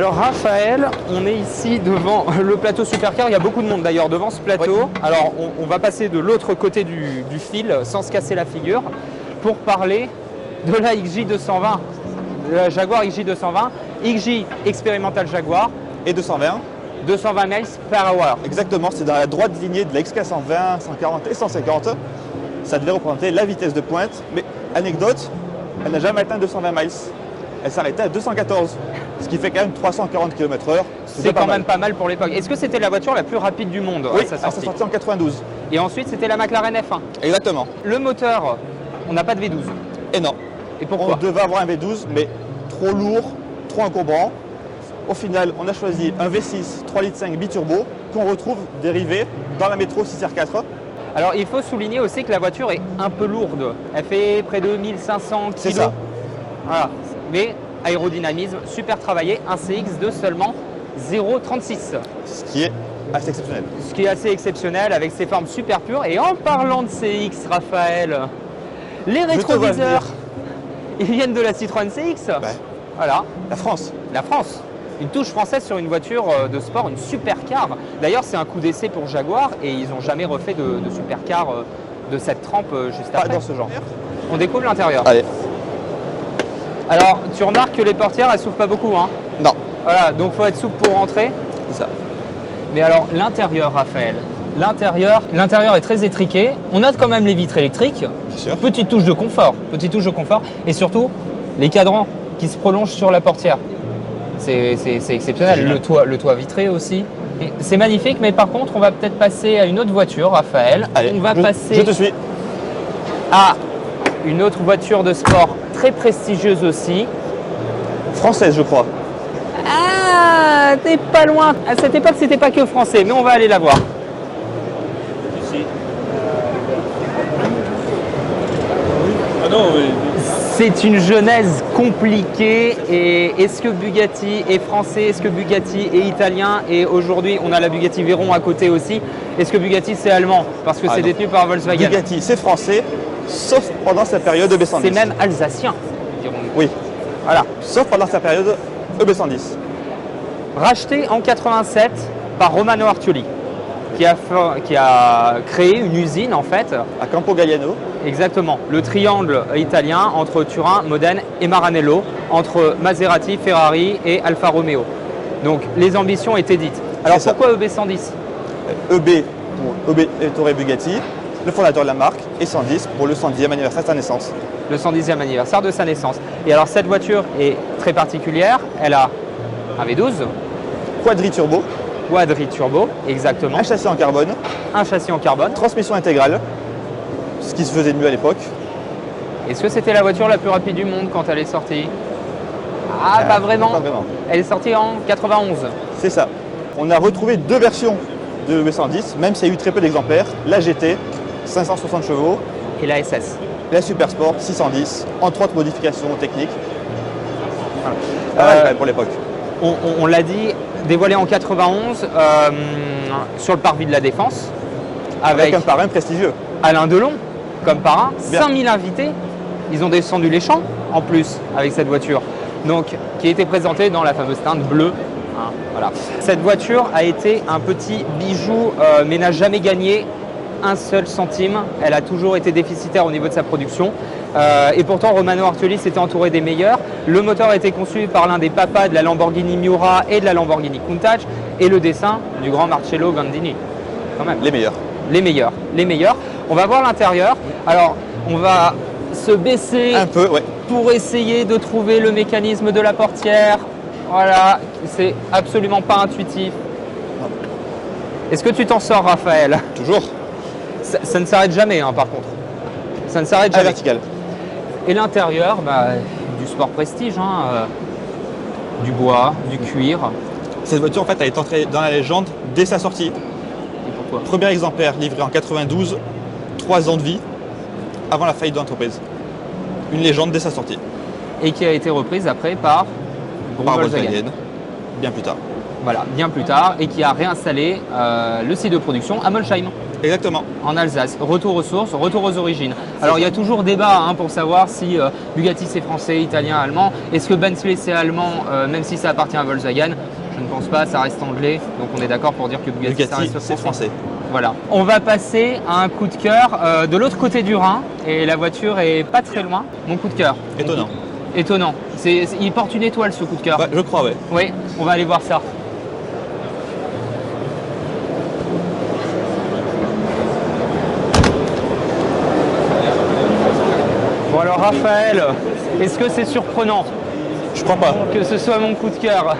Alors Raphaël, on est ici devant le plateau Supercar. Il y a beaucoup de monde d'ailleurs devant ce plateau. Oui. Alors on va passer de l'autre côté du fil sans se casser la figure pour parler de la XJ220, de la Jaguar XJ220, XJ expérimental Jaguar. Et 220. 220 miles per hour. Exactement, c'est dans la droite lignée de la XK120, 140 et 150. Ça devait représenter la vitesse de pointe. Mais anecdote, elle n'a jamais atteint 220 miles. Elle s'arrêtait à 214, ce qui fait quand même 340 km/h. C'est quand même pas mal pour l'époque. Est-ce que c'était la voiture la plus rapide du monde? Oui, elle s'est sortie en 92. Et ensuite, c'était la McLaren F1. Exactement. Le moteur, on n'a pas de V12. Et non. Et pourquoi? On devait avoir un V12, mais trop lourd, trop encombrant. Au final, on a choisi un V6 3,5 litres biturbo qu'on retrouve dérivé dans la métro 6R4. Alors, il faut souligner aussi que la voiture est un peu lourde. Elle fait près de 1500 kg. C'est ça. Voilà. Mais aérodynamisme super travaillé, un CX de seulement 0,36. Ce qui est assez exceptionnel. Ce qui est assez exceptionnel avec ses formes super pures. Et en parlant de CX, Raphaël, les rétroviseurs, ils viennent de la Citroën CX. Ouais. Voilà. La France. La France. Une touche française sur une voiture de sport, une supercar. D'ailleurs, c'est un coup d'essai pour Jaguar et ils n'ont jamais refait de supercar de cette trempe juste après. Pas dans ce genre. On découvre l'intérieur. Allez. Alors, tu remarques que les portières, elles s'ouvrent pas beaucoup, hein? Non. Voilà, donc faut être souple pour rentrer. C'est ça. Mais alors, l'intérieur, Raphaël, l'intérieur est très étriqué. On a quand même les vitres électriques. Bien sûr. Petite touche de confort, et surtout les cadrans qui se prolongent sur la portière. C'est exceptionnel. Le toit vitré aussi. C'est magnifique, mais par contre, on va peut-être passer à une autre voiture, Raphaël. Allez, on va passer je te suis. à une autre voiture de sport très prestigieuse aussi. Française, je crois. Ah, t'es pas loin. À cette époque, c'était pas que français, mais on va aller la voir. Ici. Ah non, oui. C'est une genèse compliquée. Et est-ce que Bugatti est français? Est-ce que Bugatti est italien? Et aujourd'hui, on a la Bugatti Veyron à côté aussi. Est-ce que Bugatti c'est allemand? Parce que c'est détenu par Volkswagen. Bugatti, c'est français, sauf pendant sa période EB110. C'est même alsacien, dirons-nous. Oui. Voilà. Sauf pendant sa période EB110. Racheté en 87 par Romano Artioli, qui a créé une usine en fait. À Campo Galliano. Exactement, le triangle italien entre Turin, Modène et Maranello, entre Maserati, Ferrari et Alfa Romeo. Donc les ambitions étaient dites. Alors pourquoi EB110? EB pour Ettore Bugatti, le fondateur de la marque, et 110 pour le 110e anniversaire de sa naissance. Le 110e anniversaire de sa naissance. Et alors cette voiture est très particulière, elle a un V12. Quadri-turbo. Quadri-turbo, exactement. Un châssis en carbone. Un châssis en carbone. Transmission intégrale, ce qui se faisait de mieux à l'époque. Est-ce que c'était la voiture la plus rapide du monde quand elle est sortie? Ah, pas vraiment. Pas vraiment. Elle est sortie en 91. C'est ça. On a retrouvé deux versions de EB110, même s'il y a eu très peu d'exemplaires. La GT, 560 chevaux. Et la SS. La Super Sport, 610, entre autres modifications techniques. Voilà. Pour l'époque. On l'a dit, dévoilé en 91 sur le parvis de la Défense. Avec un parrain prestigieux. Alain Delon, comme parrain. Bien. 5000 invités. Ils ont descendu les champs en plus avec cette voiture. Donc, qui a été présentée dans la fameuse teinte bleue. Hein, voilà. Cette voiture a été un petit bijou, mais n'a jamais gagné un seul centime. Elle a toujours été déficitaire au niveau de sa production. Et pourtant, Romano Artioli s'était entouré des meilleurs. Le moteur a été conçu par l'un des papas de la Lamborghini Miura et de la Lamborghini Countach. Et le dessin du grand Marcello Gandini. Quand même. Les meilleurs. Les meilleurs. Les meilleurs. On va voir l'intérieur. Alors, on va se baisser un peu, ouais, pour essayer de trouver le mécanisme de la portière. Voilà, c'est absolument pas intuitif. Est-ce que tu t'en sors, Raphaël? Toujours. Ça ne s'arrête jamais, hein, par contre. Ça ne s'arrête jamais. Vertical. Et l'intérieur, du sport prestige, hein, du bois, du cuir. Cette voiture, en fait, elle est entrée dans la légende dès sa sortie. Et pourquoi? Premier exemplaire livré en 92, 3 ans de vie avant la faillite de l'entreprise. Une légende dès sa sortie. Et qui a été reprise après par Volkswagen. Bien plus tard. Voilà, bien plus tard, et qui a réinstallé le site de production à Molsheim. Exactement. En Alsace. Retour aux sources, retour aux origines. Alors il y a toujours débat pour savoir si Bugatti c'est français, italien, allemand. Est-ce que Bentley c'est allemand, même si ça appartient à Volkswagen? Je ne pense pas, ça reste anglais. Donc on est d'accord pour dire que Bugatti ça reste c'est français. Voilà. On va passer à un coup de cœur de l'autre côté du Rhin et la voiture est pas très loin. Mon coup de cœur. Étonnant. Étonnant. Il porte une étoile ce coup de cœur. Ouais, je crois, ouais. Oui, on va aller voir ça. Bon alors Raphaël, est-ce que c'est surprenant Je crois pas. que ce soit mon coup de cœur?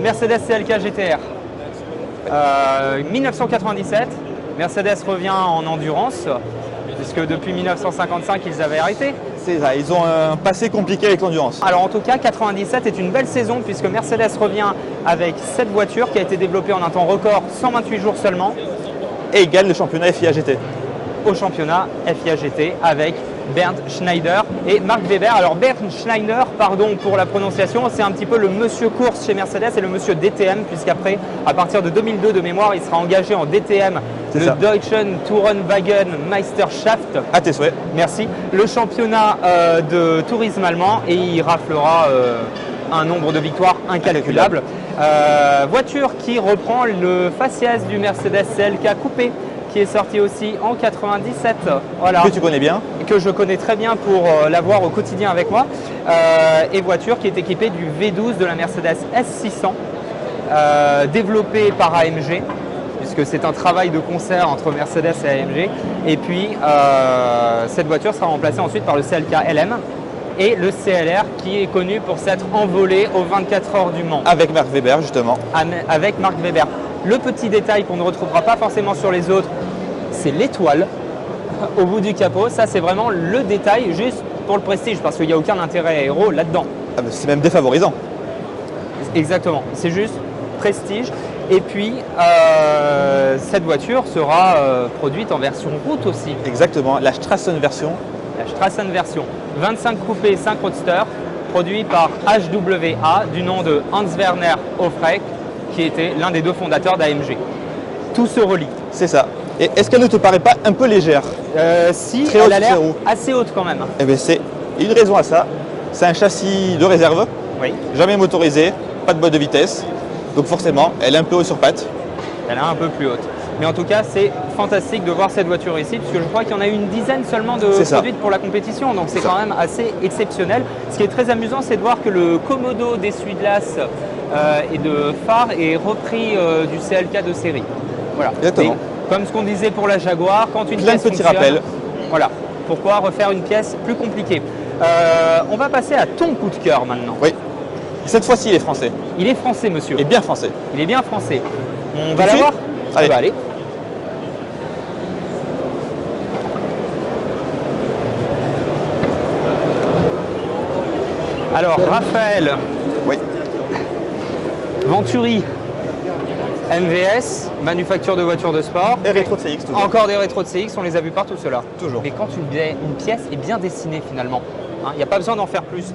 Mercedes CLK GTR. 1997, Mercedes revient en endurance, puisque depuis 1955 ils avaient arrêté. C'est ça, ils ont un passé compliqué avec l'endurance. Alors en tout cas, 97 est une belle saison puisque Mercedes revient avec cette voiture qui a été développée en un temps record, 128 jours seulement, Et ils gagnent le championnat FIA GT. au championnat FIA GT avec Bernd Schneider et Mark Webber. Alors Bernd Schneider, pardon pour la prononciation, c'est un petit peu le monsieur course chez Mercedes et le monsieur DTM, puisqu'après, à partir de 2002 de mémoire, il sera engagé en DTM, le Deutschen Tourenwagen Meisterschaft. À tes souhaits. Merci. Le championnat de tourisme allemand et il raflera un nombre de victoires incalculable. Voiture qui reprend le faciès du Mercedes CLK coupé qui est sorti aussi en 97. Voilà. Que tu connais bien. Que je connais très bien pour l'avoir au quotidien avec moi. Et voiture qui est équipée du V12 de la Mercedes S600, développée par AMG, puisque c'est un travail de concert entre Mercedes et AMG. Et puis, cette voiture sera remplacée ensuite par le CLK LM et le CLR qui est connu pour s'être envolé aux 24 heures du Mans. Avec Mark Webber, justement. Avec Mark Webber. Le petit détail qu'on ne retrouvera pas forcément sur les autres, c'est l'étoile au bout du capot. Ça, c'est vraiment le détail juste pour le prestige parce qu'il n'y a aucun intérêt aéro là-dedans. Ah, c'est même défavorisant. Exactement, c'est juste prestige. Et puis, cette voiture sera produite en version route aussi. Exactement, la Strassen version. La Strassen version. 25 coupés 5 roadsters, produit par HWA du nom de Hans-Werner Hofreck, qui était l'un des deux fondateurs d'AMG. Tout se relie. C'est ça. Et est-ce qu'elle ne te paraît pas un peu légère? Si, Très elle haute a l'air sur roue. assez haute quand même. Eh bien, c'est une raison à ça. C'est un châssis de réserve, Oui, jamais motorisé, pas de boîte de vitesse. Donc forcément, elle est un peu haut sur pattes. elle est un peu plus haute. Mais en tout cas, c'est fantastique de voir cette voiture ici, puisque je crois qu'il y en a une dizaine seulement de C'est ça. produites pour la compétition. Donc c'est quand même assez exceptionnel. Ce qui est très amusant, c'est de voir que le commodo d'essuie-glace et de phare est repris du CLK de série. Voilà. Exactement. Et comme ce qu'on disait pour la Jaguar, quand une Plein de pièce petits fonctionne, rappels. Voilà. Pourquoi refaire une pièce plus compliquée? On va passer à ton coup de cœur maintenant. Oui. Cette fois-ci, il est français. Il est français, monsieur. Et bien français. Il est bien français. On Tout va de la suite voir? Allez. On va aller. Alors, Raphaël, Oui. Venturi, MVS, manufacture de voitures de sport. Et rétro de CX toujours. Encore des rétros de CX, on les a vus partout ceux-là. Toujours. Mais quand une pièce est bien dessinée finalement, il n'y a pas besoin d'en faire plus.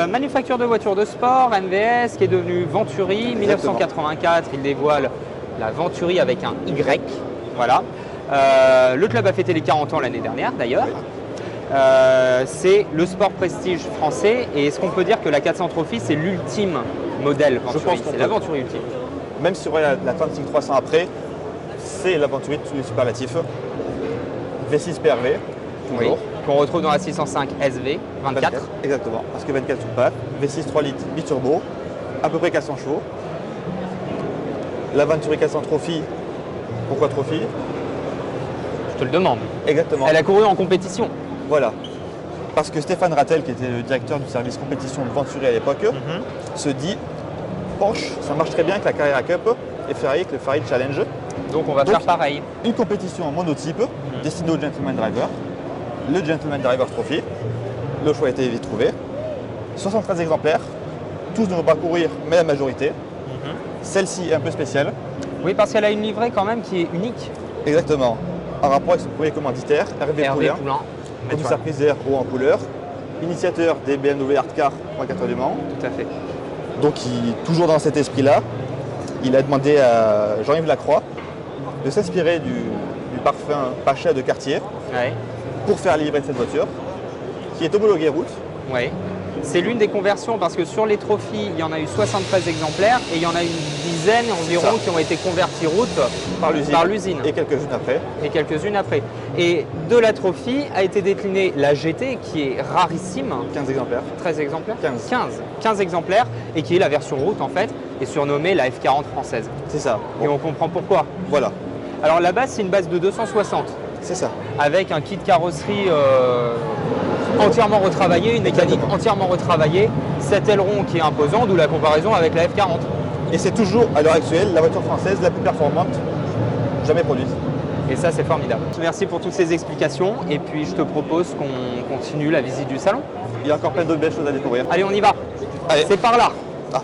Manufacture de voitures de sport, MVS, qui est devenu Venturi. 1984, il dévoile la Venturi avec un Y. Voilà. Le club a fêté les 40 ans l'année dernière d'ailleurs. C'est le sport prestige français et est-ce qu'on peut dire que la 400 Trophy c'est l'ultime modèle Venturi? pense qu'on C'est peut. la Venturi ultime. Même si on regarde la Atlantic 300 après, c'est l'aventure de tous les superlatifs. V6 PRV, Oui. toujours. Qu'on retrouve dans la 605 SV 24. Exactement, parce que 24 soupape, V6 3 litres biturbo, à peu près 400 chevaux. La Venturi 400 Trophy, pourquoi Trophy? Je te le demande. Exactement. Elle a couru en compétition. Voilà. Parce que Stéphane Rattel, qui était le directeur du service compétition de Venturi à l'époque, se dit Porsche, ça marche très bien avec la Carrera Cup et Ferrari avec le Ferrari Challenge. Donc on va Donc, faire pareil. Une compétition en monotype destinée au Gentleman Driver, le Gentleman Driver Trophy. Le choix a été vite trouvé. 73 exemplaires, tous ne vont pas courir, mais la majorité. Celle-ci est un peu spéciale. Oui, parce qu'elle a une livrée quand même qui est unique. Exactement. En rapport avec son premier commanditaire, Hervé Hervé Poulain, Poulain. commissaire priseur haut en couleur, initiateur des BMW Hardcar 24 du Mans. Tout à fait. Donc, toujours dans cet esprit-là, il a demandé à Jean-Yves Lacroix de s'inspirer du parfum Pacha de Cartier Ouais. pour faire la livrer de cette voiture, qui est homologuée route. Ouais. C'est l'une des conversions parce que sur les trophies, il y en a eu 73 exemplaires et il y en a une dizaine environ ça. qui ont été convertis route Par l'usine. Et quelques-unes après. Et quelques-unes après. Et de la trophy a été déclinée la GT qui est rarissime, 15 exemplaires. 13 exemplaires 15. 15 exemplaires et qui est la version route en fait et surnommée la F40 française. C'est ça. Et on comprend pourquoi. Voilà, Alors la base c'est une base de 260 c'est ça. avec un kit carrosserie entièrement retravaillé, une mécanique Exactement. entièrement retravaillée, cet aileron qui est imposant, d'où la comparaison avec la F40. Et c'est toujours, à l'heure actuelle, la voiture française la plus performante jamais produite. Et ça, c'est formidable. Merci pour toutes ces explications. Et puis, je te propose qu'on continue la visite du salon. Il y a encore plein d'autres belles choses à découvrir. Allez, on y va. Allez. C'est par là. Ah.